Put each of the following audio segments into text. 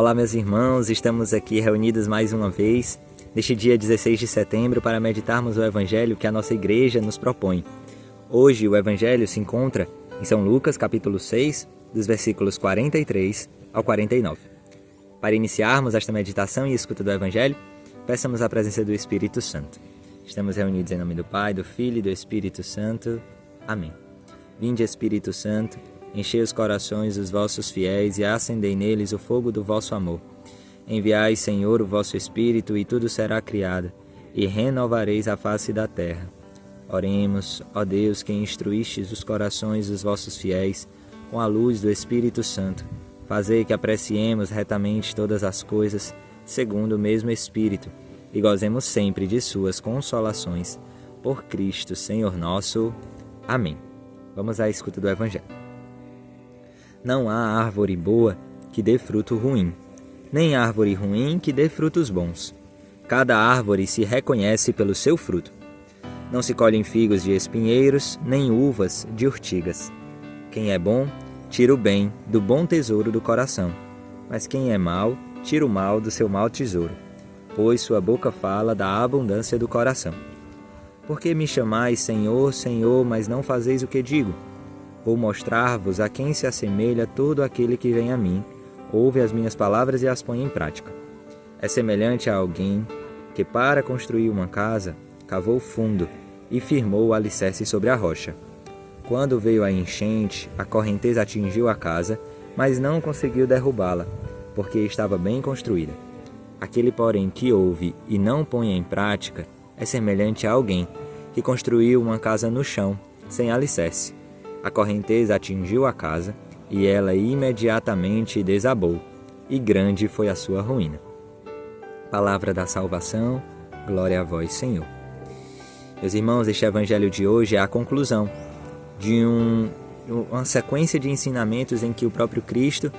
Olá, meus irmãos, estamos aqui reunidos mais uma vez, neste dia 16 de setembro, para meditarmos o Evangelho que a nossa igreja nos propõe. Hoje o Evangelho se encontra em São Lucas, capítulo 6, dos versículos 43 ao 49. Para iniciarmos esta meditação e escuta do Evangelho, peçamos a presença do Espírito Santo. Estamos reunidos em nome do Pai, do Filho e do Espírito Santo. Amém. Vinde, Espírito Santo, enchei os corações dos vossos fiéis e acendei neles o fogo do vosso amor. Enviai, Senhor, o vosso Espírito, e tudo será criado, e renovareis a face da terra. Oremos, ó Deus, que instruístes os corações dos vossos fiéis com a luz do Espírito Santo. Fazei que apreciemos retamente todas as coisas, segundo o mesmo Espírito, e gozemos sempre de suas consolações. Por Cristo, Senhor nosso. Amém. Vamos à escuta do Evangelho. Não há árvore boa que dê fruto ruim, nem árvore ruim que dê frutos bons. Cada árvore se reconhece pelo seu fruto. Não se colhem figos de espinheiros, nem uvas de urtigas. Quem é bom, tira o bem do bom tesouro do coração, mas quem é mau, tira o mal do seu mau tesouro, pois sua boca fala da abundância do coração. Por que me chamais Senhor, Senhor, mas não fazeis o que digo? Vou mostrar-vos a quem se assemelha todo aquele que vem a mim, ouve as minhas palavras e as põe em prática. É semelhante a alguém que, para construir uma casa, cavou fundo e firmou o alicerce sobre a rocha. Quando veio a enchente, a correnteza atingiu a casa, mas não conseguiu derrubá-la, porque estava bem construída. Aquele, porém, que ouve e não põe em prática, é semelhante a alguém que construiu uma casa no chão, sem alicerce. A correnteza atingiu a casa, e ela imediatamente desabou, e grande foi a sua ruína. Palavra da salvação, glória a vós, Senhor. Meus irmãos, este evangelho de hoje é a conclusão de uma sequência de ensinamentos em que o próprio Cristo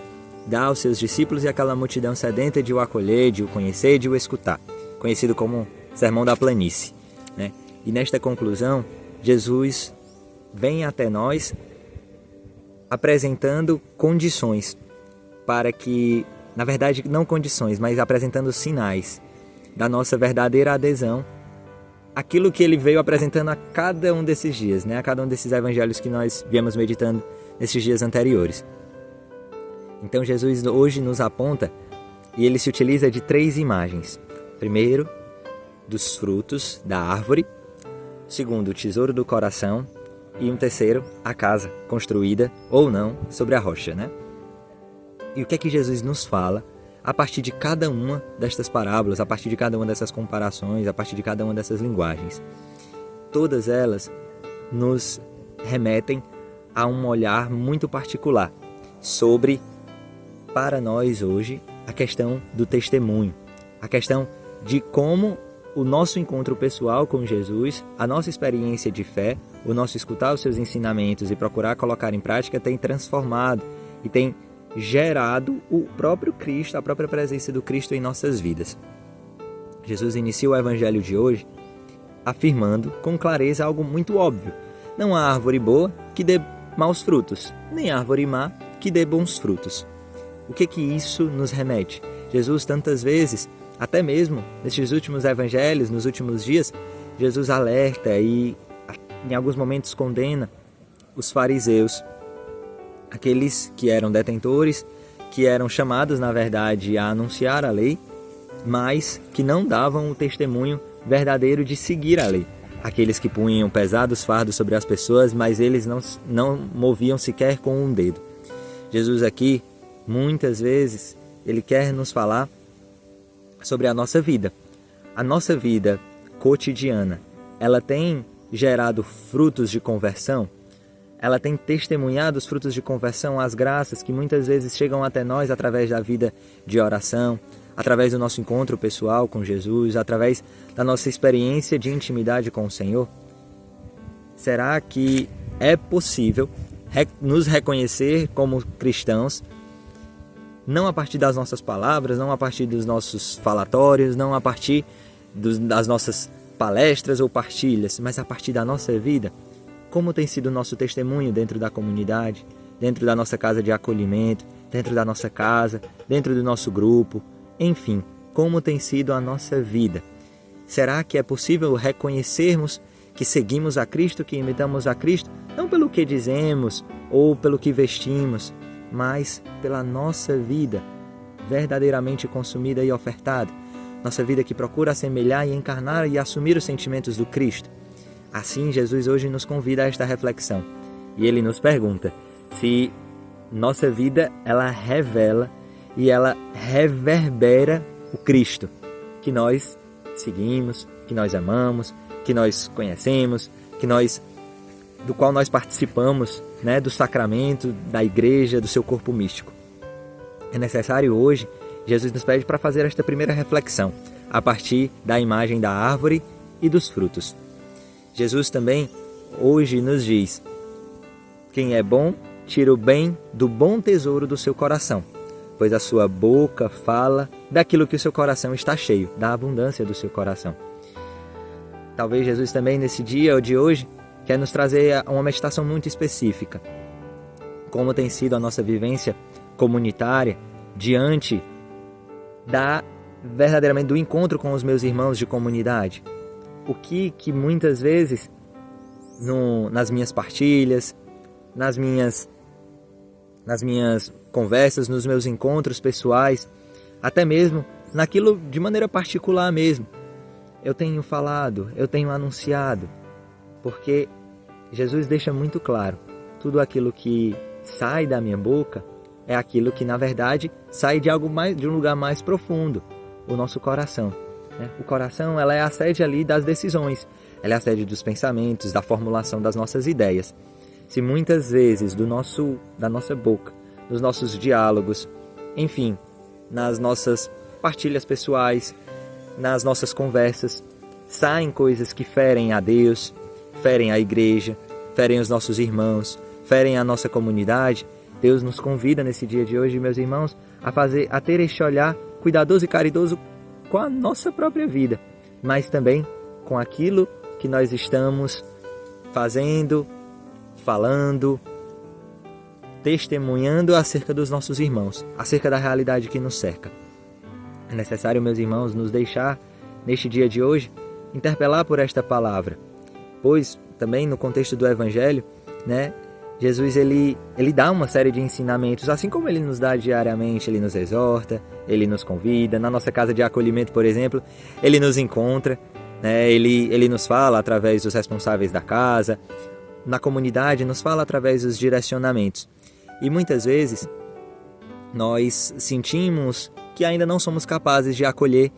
dá aos seus discípulos e àquela multidão sedenta de o acolher, de o conhecer, de o escutar, conhecido como Sermão da Planície, né? E nesta conclusão, Jesus vem até nós apresentando condições para que, na verdade, não condições, mas apresentando sinais da nossa verdadeira adesão àquilo que ele veio apresentando a cada um desses dias, né? A cada um desses evangelhos que nós viemos meditando nesses dias anteriores. Então Jesus hoje nos aponta e ele se utiliza de 3 imagens. Primeiro, dos frutos da árvore. Segundo, o tesouro do coração. E um terceiro, a casa, construída ou não sobre a rocha, né? E o que é que Jesus nos fala a partir de cada uma destas parábolas, a partir de cada uma dessas comparações, a partir de cada uma dessas linguagens? Todas elas nos remetem a um olhar muito particular sobre, para nós hoje, a questão do testemunho, a questão de como o nosso encontro pessoal com Jesus, a nossa experiência de fé, o nosso escutar os seus ensinamentos e procurar colocar em prática tem transformado e tem gerado o próprio Cristo, a própria presença do Cristo em nossas vidas. Jesus inicia o evangelho de hoje afirmando com clareza algo muito óbvio. Não há árvore boa que dê maus frutos, nem árvore má que dê bons frutos. O que isso nos remete? Jesus tantas vezes, até mesmo nestes últimos evangelhos, nos últimos dias, Jesus alerta e em alguns momentos condena os fariseus, aqueles que eram detentores, que eram chamados, na verdade, a anunciar a lei, mas que não davam o testemunho verdadeiro de seguir a lei. Aqueles que punham pesados fardos sobre as pessoas, mas eles não moviam sequer com um dedo. Jesus aqui, muitas vezes, ele quer nos falar sobre a nossa vida. A nossa vida cotidiana, ela tem gerado frutos de conversão? Ela tem testemunhado os frutos de conversão, as graças que muitas vezes chegam até nós através da vida de oração, através do nosso encontro pessoal com Jesus, através da nossa experiência de intimidade com o Senhor? Será que é possível nos reconhecer como cristãos, não a partir das nossas palavras, não a partir dos nossos falatórios, não a partir das nossas palestras ou partilhas, mas a partir da nossa vida? Como tem sido o nosso testemunho dentro da comunidade, dentro da nossa casa de acolhimento, dentro da nossa casa, dentro do nosso grupo, enfim, como tem sido a nossa vida. Será que é possível reconhecermos que seguimos a Cristo, que imitamos a Cristo, não pelo que dizemos ou pelo que vestimos, mas pela nossa vida verdadeiramente consumida e ofertada, nossa vida que procura assemelhar e encarnar e assumir os sentimentos do Cristo? Assim, Jesus hoje nos convida a esta reflexão. E Ele nos pergunta se nossa vida ela revela e ela reverbera o Cristo que nós seguimos, que nós amamos, que nós conhecemos, do qual nós participamos, do sacramento, da igreja, do seu corpo místico. É necessário hoje, Jesus nos pede para fazer esta primeira reflexão, a partir da imagem da árvore e dos frutos. Jesus também hoje nos diz: quem é bom, tira o bem do bom tesouro do seu coração, pois a sua boca fala daquilo que o seu coração está cheio, da abundância do seu coração. Talvez Jesus também nesse dia ou de hoje quer nos trazer uma meditação muito específica. Como tem sido a nossa vivência comunitária diante verdadeiramente do encontro com os meus irmãos de comunidade. O que muitas vezes nas minhas partilhas, nas minhas conversas, nos meus encontros pessoais, até mesmo naquilo de maneira particular mesmo, eu tenho falado, eu tenho anunciado, porque Jesus deixa muito claro, tudo aquilo que sai da minha boca é aquilo que na verdade sai de um lugar mais profundo, o nosso coração. O coração ela é a sede ali das decisões, ela é a sede dos pensamentos, da formulação das nossas ideias. Se muitas vezes da nossa boca, nos nossos diálogos, enfim, nas nossas partilhas pessoais, nas nossas conversas, saem coisas que ferem a Deus, ferem a igreja, ferem os nossos irmãos, ferem a nossa comunidade, Deus nos convida nesse dia de hoje, meus irmãos, a ter este olhar cuidadoso e caridoso com a nossa própria vida, mas também com aquilo que nós estamos fazendo, falando, testemunhando acerca dos nossos irmãos, acerca da realidade que nos cerca. É necessário, meus irmãos, nos deixar, neste dia de hoje, interpelar por esta palavra, pois também no contexto do Evangelho, Jesus ele dá uma série de ensinamentos, assim como ele nos dá diariamente, ele nos exorta, ele nos convida. Na nossa casa de acolhimento, por exemplo, ele nos encontra, ele nos fala através dos responsáveis da casa, na comunidade nos fala através dos direcionamentos. E muitas vezes nós sentimos que ainda não somos capazes de acolher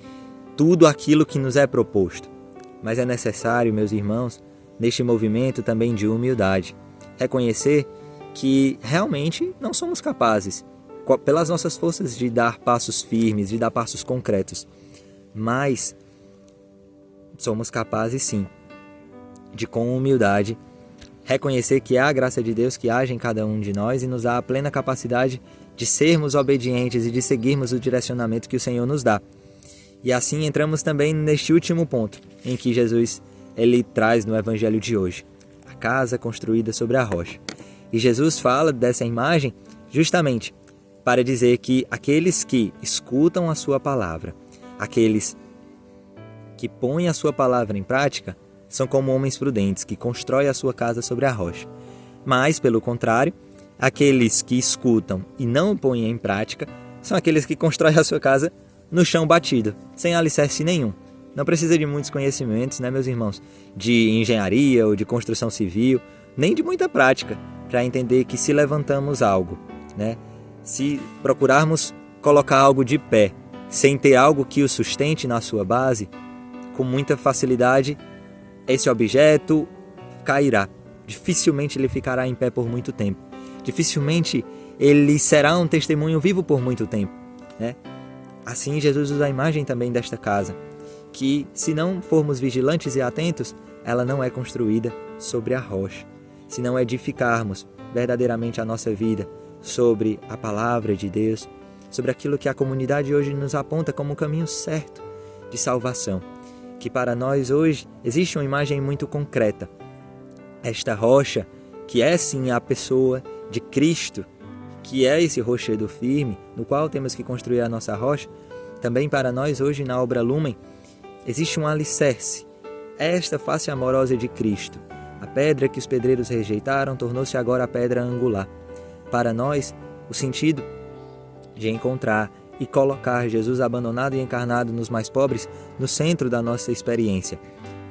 tudo aquilo que nos é proposto. Mas é necessário, meus irmãos, neste movimento também de humildade, reconhecer que realmente não somos capazes, pelas nossas forças, de dar passos firmes, de dar passos concretos. Mas somos capazes sim, de com humildade, reconhecer que é a graça de Deus que age em cada um de nós e nos dá a plena capacidade de sermos obedientes e de seguirmos o direcionamento que o Senhor nos dá. E assim entramos também neste último ponto, em que Jesus ele traz no Evangelho de hoje, a casa construída sobre a rocha. E Jesus fala dessa imagem justamente para dizer que aqueles que escutam a sua palavra, aqueles que põem a sua palavra em prática, são como homens prudentes que constroem a sua casa sobre a rocha. Mas, pelo contrário, aqueles que escutam e não põem em prática são aqueles que constroem a sua casa no chão batido, sem alicerce nenhum. Não precisa de muitos conhecimentos, meus irmãos, de engenharia ou de construção civil, nem de muita prática, para entender que se levantamos algo, se procurarmos colocar algo de pé, sem ter algo que o sustente na sua base, com muita facilidade esse objeto cairá. Dificilmente ele ficará em pé por muito tempo. Dificilmente ele será um testemunho vivo por muito tempo. Assim, Jesus usa a imagem também desta casa, que se não formos vigilantes e atentos, ela não é construída sobre a rocha. Se não edificarmos verdadeiramente a nossa vida sobre a palavra de Deus, sobre aquilo que a comunidade hoje nos aponta como o caminho certo de salvação, que para nós hoje existe uma imagem muito concreta. Esta rocha, que é sim a pessoa de Cristo, que é esse rochedo firme, no qual temos que construir a nossa rocha, também para nós hoje na obra Lumen, existe um alicerce. Esta face amorosa de Cristo. A pedra que os pedreiros rejeitaram tornou-se agora a pedra angular. Para nós, o sentido de encontrar e colocar Jesus abandonado e encarnado nos mais pobres no centro da nossa experiência.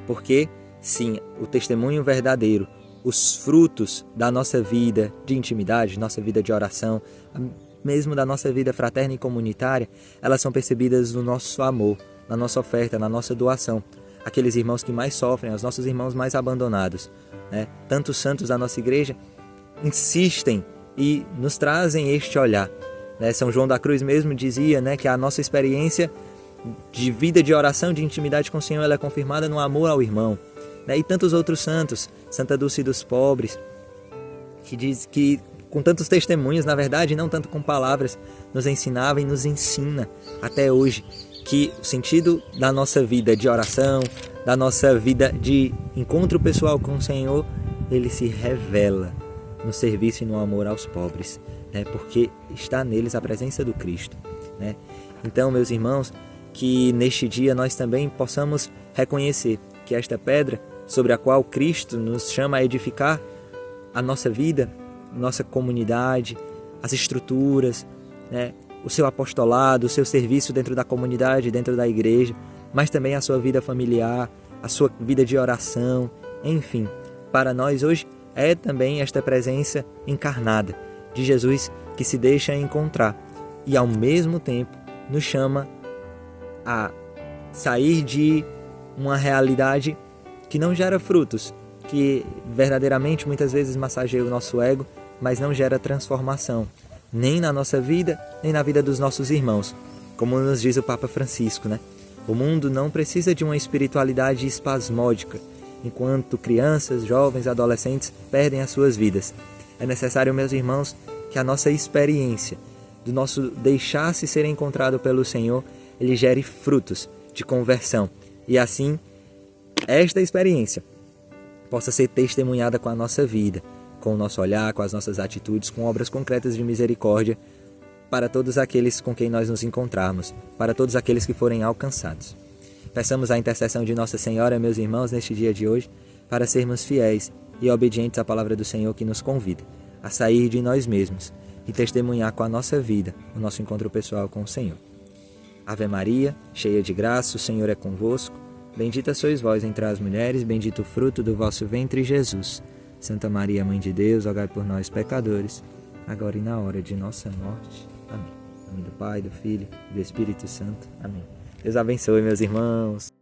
Porque, sim, o testemunho verdadeiro, os frutos da nossa vida de intimidade, nossa vida de oração, mesmo da nossa vida fraterna e comunitária, elas são percebidas no nosso amor, na nossa oferta, na nossa doação. Aqueles irmãos que mais sofrem, os nossos irmãos mais abandonados, né? Tantos santos da nossa igreja insistem e nos trazem este olhar. São João da Cruz mesmo dizia, né, que a nossa experiência de vida de oração, de intimidade com o Senhor, ela é confirmada no amor ao irmão. E tantos outros santos, Santa Dulce dos Pobres, que diz que com tantos testemunhos, na verdade, não tanto com palavras, nos ensinava e nos ensina até hoje que o sentido da nossa vida de oração, da nossa vida de encontro pessoal com o Senhor, ele se revela no serviço e no amor aos pobres, né? Porque está neles a presença do Cristo, né? Então, meus irmãos, que neste dia nós também possamos reconhecer que esta pedra sobre a qual Cristo nos chama a edificar a nossa vida, nossa comunidade, as estruturas, né? O seu apostolado, o seu serviço dentro da comunidade, dentro da igreja, mas também a sua vida familiar, a sua vida de oração, enfim. Para nós hoje é também esta presença encarnada de Jesus que se deixa encontrar e ao mesmo tempo nos chama a sair de uma realidade que não gera frutos, que verdadeiramente muitas vezes massageia o nosso ego, mas não gera transformação, nem na nossa vida, nem na vida dos nossos irmãos. Como nos diz o Papa Francisco, né? O mundo não precisa de uma espiritualidade espasmódica, enquanto crianças, jovens, adolescentes perdem as suas vidas. É necessário, meus irmãos, que a nossa experiência, do nosso deixar-se ser encontrado pelo Senhor, ele gere frutos de conversão. E assim, esta experiência possa ser testemunhada com a nossa vida, com o nosso olhar, com as nossas atitudes, com obras concretas de misericórdia para todos aqueles com quem nós nos encontrarmos, para todos aqueles que forem alcançados. Peçamos a intercessão de Nossa Senhora, meus irmãos, neste dia de hoje, para sermos fiéis e obedientes à palavra do Senhor que nos convida a sair de nós mesmos e testemunhar com a nossa vida o nosso encontro pessoal com o Senhor. Ave Maria, cheia de graça, o Senhor é convosco. Bendita sois vós entre as mulheres, bendito o fruto do vosso ventre, Jesus. Santa Maria, Mãe de Deus, rogai por nós, pecadores, agora e na hora de nossa morte. Amém. Em nome do Pai, do Filho e do Espírito Santo. Amém. Deus abençoe, meus irmãos.